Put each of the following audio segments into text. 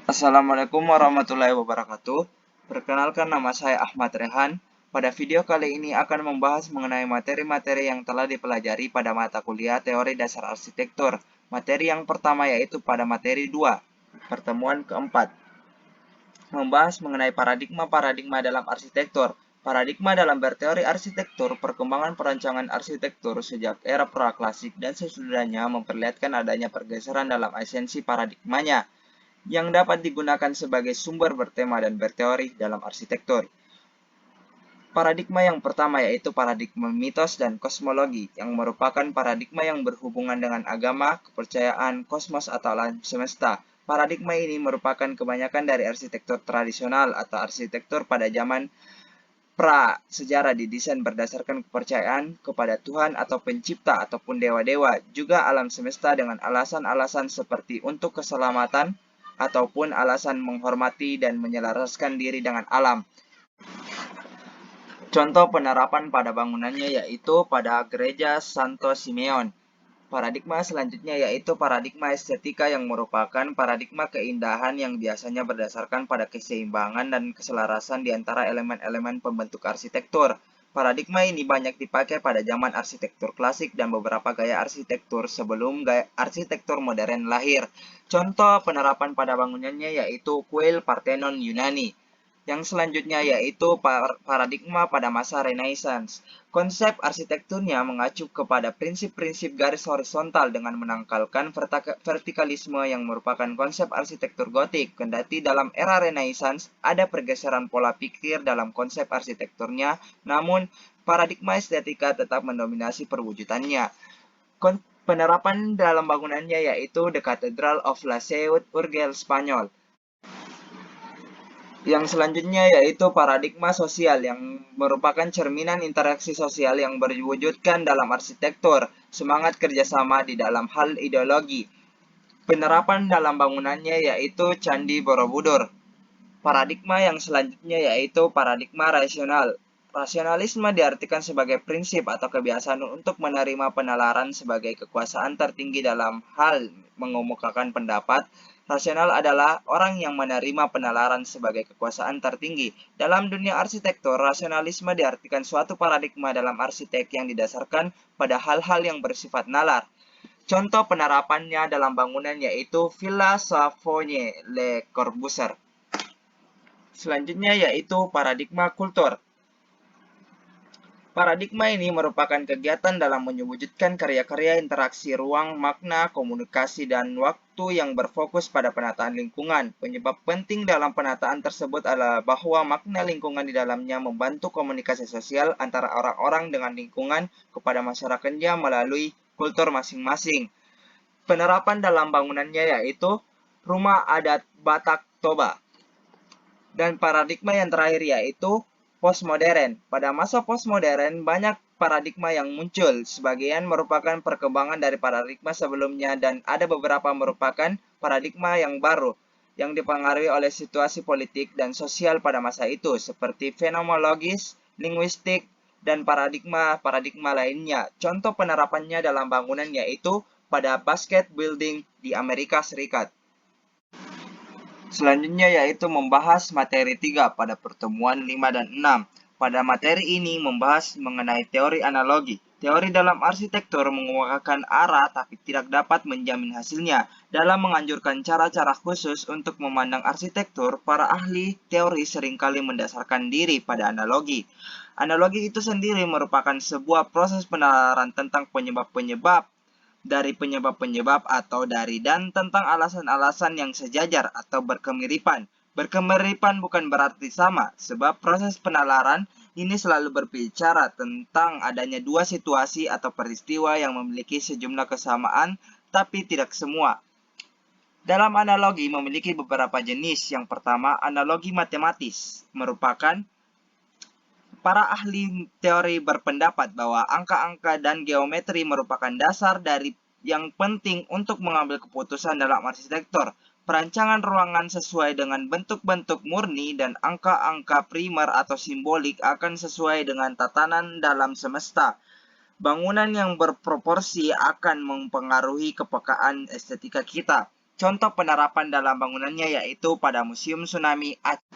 Assalamualaikum warahmatullahi wabarakatuh. Perkenalkan, nama saya Ahmad Rehan. Pada video kali ini akan membahas mengenai materi-materi yang telah dipelajari pada mata kuliah Teori Dasar Arsitektur. Materi yang pertama yaitu pada materi 2, pertemuan keempat. Membahas mengenai paradigma-paradigma dalam arsitektur. Paradigma dalam berteori arsitektur, perkembangan perancangan arsitektur sejak era praklasik dan sesudahnya memperlihatkan adanya pergeseran dalam esensi paradigmanya yang dapat digunakan sebagai sumber bertema dan berteori dalam arsitektur. Paradigma yang pertama yaitu paradigma mitos dan kosmologi, yang merupakan paradigma yang berhubungan dengan agama, kepercayaan, kosmos atau alam semesta. Paradigma ini merupakan kebanyakan dari arsitektur tradisional atau arsitektur pada zaman pra-sejarah didesain berdasarkan kepercayaan kepada Tuhan atau pencipta ataupun dewa-dewa, juga alam semesta dengan alasan-alasan seperti untuk keselamatan ataupun alasan menghormati dan menyelaraskan diri dengan alam. Contoh penerapan pada bangunannya yaitu pada Gereja Santo Simeon. Paradigma selanjutnya yaitu paradigma estetika, yang merupakan paradigma keindahan yang biasanya berdasarkan pada keseimbangan dan keselarasan di antara elemen-elemen pembentuk arsitektur. Paradigma ini banyak dipakai pada zaman arsitektur klasik dan beberapa gaya arsitektur sebelum gaya arsitektur modern lahir. Contoh penerapan pada bangunannya yaitu kuil Parthenon Yunani. Yang selanjutnya yaitu paradigma pada masa Renaissance. Konsep arsitekturnya mengacu kepada prinsip-prinsip garis horizontal dengan menangkalkan vertikalisme yang merupakan konsep arsitektur gotik. Kendati dalam era Renaissance ada pergeseran pola pikir dalam konsep arsitekturnya, namun paradigma estetika tetap mendominasi perwujudannya. Penerapan dalam bangunannya yaitu The Cathedral of La Seu Urgell, Spanyol. Yang selanjutnya yaitu paradigma sosial, yang merupakan cerminan interaksi sosial yang berwujudkan dalam arsitektur, semangat kerjasama di dalam hal ideologi. Penerapan dalam bangunannya yaitu Candi Borobudur. Paradigma yang selanjutnya yaitu paradigma rasional. Rasionalisme diartikan sebagai prinsip atau kebiasaan untuk menerima penalaran sebagai kekuasaan tertinggi dalam hal mengemukakan pendapat. Rasional adalah orang yang menerima penalaran sebagai kekuasaan tertinggi. Dalam dunia arsitektur, rasionalisme diartikan suatu paradigma dalam arsitek yang didasarkan pada hal-hal yang bersifat nalar. Contoh penerapannya dalam bangunan yaitu Villa Savoye Le Corbusier. Selanjutnya yaitu paradigma kultur. Paradigma ini merupakan kegiatan dalam mewujudkan karya-karya interaksi ruang, makna, komunikasi, dan waktu yang berfokus pada penataan lingkungan. Penyebab penting dalam penataan tersebut adalah bahwa makna lingkungan di dalamnya membantu komunikasi sosial antara orang-orang dengan lingkungan kepada masyarakatnya melalui kultur masing-masing. Penerapan dalam bangunannya yaitu Rumah Adat Batak Toba. Dan paradigma yang terakhir yaitu postmodern. Pada masa postmodern, banyak paradigma yang muncul. Sebagian merupakan perkembangan dari paradigma sebelumnya dan ada beberapa merupakan paradigma yang baru yang dipengaruhi oleh situasi politik dan sosial pada masa itu, seperti fenomenologis, linguistik, dan paradigma-paradigma lainnya. Contoh penerapannya dalam bangunan yaitu pada basket building di Amerika Serikat. Selanjutnya yaitu membahas materi 3 pada pertemuan 5 dan 6. Pada materi ini membahas mengenai teori analogi. Teori dalam arsitektur mengemukakan arah tapi tidak dapat menjamin hasilnya. Dalam menganjurkan cara-cara khusus untuk memandang arsitektur, para ahli teori seringkali mendasarkan diri pada analogi. Analogi itu sendiri merupakan sebuah proses penalaran tentang penyebab-penyebab dari penyebab-penyebab atau dari dan tentang alasan-alasan yang sejajar atau berkemiripan. Berkemiripan bukan berarti sama, sebab proses penalaran ini selalu berbicara tentang adanya dua situasi atau peristiwa yang memiliki sejumlah kesamaan, tapi tidak semua. Dalam analogi memiliki beberapa jenis. Yang pertama, analogi matematis, merupakan para ahli teori berpendapat bahwa angka-angka dan geometri merupakan dasar dari yang penting untuk mengambil keputusan dalam arsitektur. Perancangan ruangan sesuai dengan bentuk-bentuk murni dan angka-angka primer atau simbolik akan sesuai dengan tatanan dalam semesta. Bangunan yang berproporsi akan mempengaruhi kepekaan estetika kita. Contoh penerapan dalam bangunannya yaitu pada Museum Tsunami Aceh.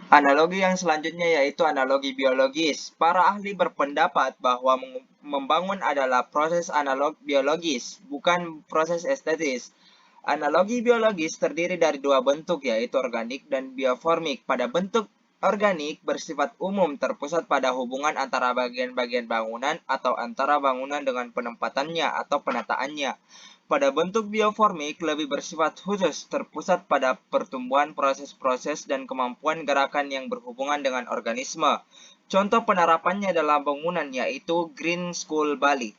Analogi yang selanjutnya yaitu analogi biologis. Para ahli berpendapat bahwa membangun adalah proses analog biologis, bukan proses estetis. Analogi biologis terdiri dari dua bentuk yaitu organik dan bioformik. Pada bentuk organik bersifat umum terpusat pada hubungan antara bagian-bagian bangunan atau antara bangunan dengan penempatannya atau penataannya. Pada bentuk bioformik lebih bersifat khusus terpusat pada pertumbuhan proses-proses dan kemampuan gerakan yang berhubungan dengan organisme. Contoh penerapannya dalam bangunan yaitu Green School Bali.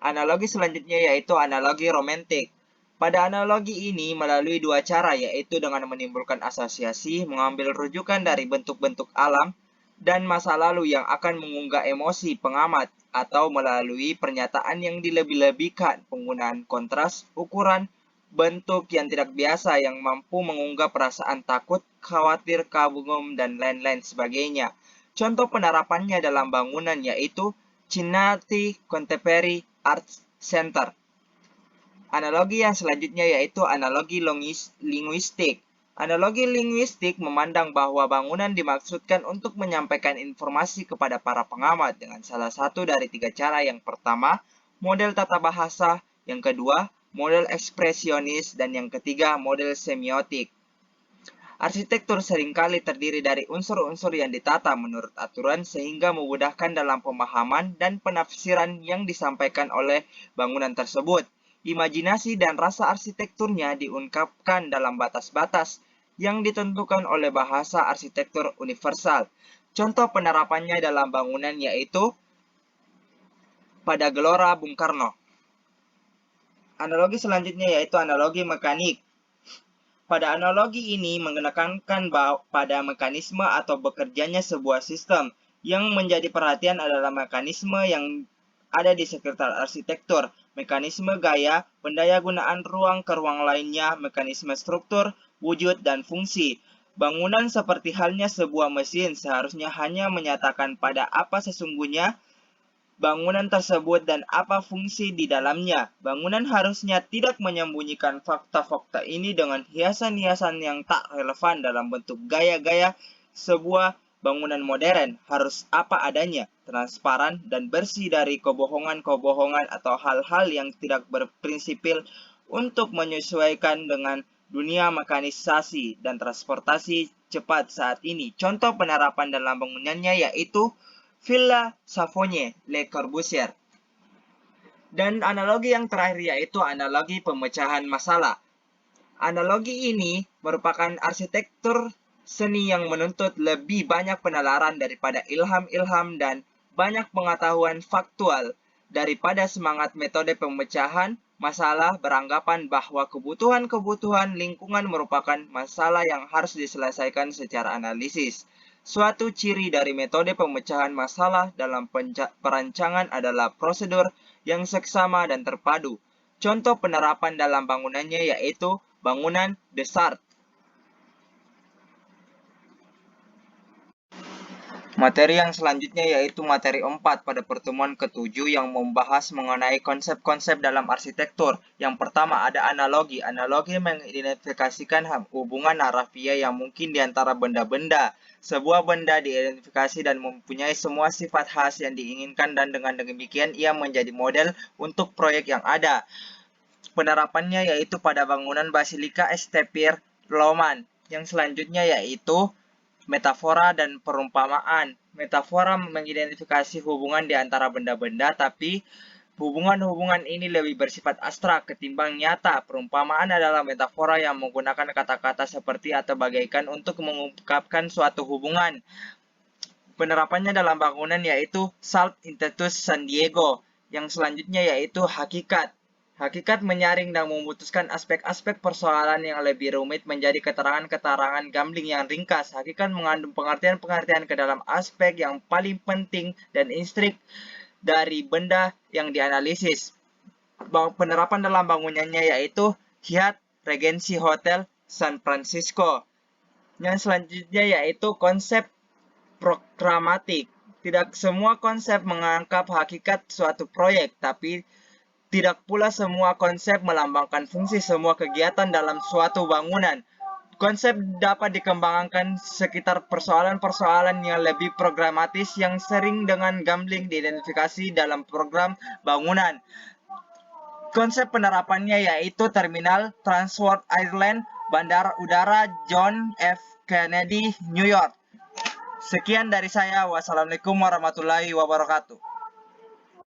Analogi selanjutnya yaitu analogi romantik. Pada analogi ini melalui dua cara yaitu dengan menimbulkan asosiasi, mengambil rujukan dari bentuk-bentuk alam, dan masa lalu yang akan mengunggah emosi pengamat atau melalui pernyataan yang dilebih-lebihkan, penggunaan kontras, ukuran, bentuk yang tidak biasa yang mampu mengunggah perasaan takut, khawatir, kagum, dan lain-lain sebagainya. Contoh penerapannya dalam bangunan yaitu Chinati Contemporary Arts Center. Analogi yang selanjutnya yaitu analogi linguistik. Analogi linguistik memandang bahwa bangunan dimaksudkan untuk menyampaikan informasi kepada para pengamat dengan salah satu dari tiga cara. Yang pertama, model tata bahasa. Yang kedua, model ekspresionis. Dan yang ketiga, model semiotik. Arsitektur seringkali terdiri dari unsur-unsur yang ditata menurut aturan sehingga memudahkan dalam pemahaman dan penafsiran yang disampaikan oleh bangunan tersebut. Imajinasi dan rasa arsitekturnya diungkapkan dalam batas-batas yang ditentukan oleh bahasa arsitektur universal. Contoh penerapannya dalam bangunan yaitu pada Gelora Bung Karno. Analogi selanjutnya yaitu analogi mekanik. Pada analogi ini menekankan pada mekanisme atau bekerjanya sebuah sistem. Yang menjadi perhatian adalah mekanisme yang ada di sekitar arsitektur, mekanisme gaya, pendayagunaan ruang ke ruang lainnya, mekanisme struktur, wujud, dan fungsi. Bangunan seperti halnya sebuah mesin seharusnya hanya menyatakan pada apa sesungguhnya bangunan tersebut dan apa fungsi di dalamnya. Bangunan harusnya tidak menyembunyikan fakta-fakta ini dengan hiasan-hiasan yang tak relevan dalam bentuk gaya-gaya sebuah bangunan modern. Harus apa adanya, transparan dan bersih dari kebohongan-kebohongan atau hal-hal yang tidak berprinsipil untuk menyesuaikan dengan dunia mekanisasi dan transportasi cepat saat ini. Contoh penerapan dalam bangunannya yaitu Villa Savoye Le Corbusier. Dan analogi yang terakhir yaitu analogi pemecahan masalah. Analogi ini merupakan arsitektur seni yang menuntut lebih banyak penalaran daripada ilham-ilham dan banyak pengetahuan faktual daripada semangat metode pemecahan masalah beranggapan bahwa kebutuhan-kebutuhan lingkungan merupakan masalah yang harus diselesaikan secara analisis. Suatu ciri dari metode pemecahan masalah dalam perancangan adalah prosedur yang seksama dan terpadu. Contoh penerapan dalam bangunannya yaitu bangunan Desart. Materi yang selanjutnya yaitu materi 4 pada pertemuan ke-7 yang membahas mengenai konsep-konsep dalam arsitektur. Yang pertama ada analogi. Analogi mengidentifikasikan hubungan harafiah yang mungkin di antara benda-benda. Sebuah benda diidentifikasi dan mempunyai semua sifat khas yang diinginkan dan dengan demikian ia menjadi model untuk proyek yang ada. Penerapannya yaitu pada bangunan Basilika Estepir Roman. Yang selanjutnya yaitu metafora dan perumpamaan. Metafora mengidentifikasi hubungan di antara benda-benda, tapi hubungan-hubungan ini lebih bersifat abstrak ketimbang nyata. Perumpamaan adalah metafora yang menggunakan kata-kata seperti atau bagaikan untuk mengungkapkan suatu hubungan. Penerapannya dalam bangunan yaitu Salt Institute San Diego. Yang selanjutnya yaitu hakikat. Hakikat menyaring dan memutuskan aspek-aspek persoalan yang lebih rumit menjadi keterangan-keterangan gambling yang ringkas. Hakikat mengandung pengertian-pengertian ke dalam aspek yang paling penting dan instrik dari benda yang dianalisis. Penerapan dalam bangunannya yaitu Hyatt Regency Hotel San Francisco. Yang selanjutnya yaitu konsep programatik. Tidak semua konsep mengangkat hakikat suatu proyek, tapi Tidak pula semua konsep melambangkan fungsi semua kegiatan dalam suatu bangunan. Konsep dapat dikembangkan sekitar persoalan-persoalan yang lebih programatis yang sering dengan gambling diidentifikasi dalam program bangunan. Konsep penerapannya yaitu Terminal Transworld Airlines, Bandara Udara John F. Kennedy, New York. Sekian dari saya. Wassalamualaikum warahmatullahi wabarakatuh.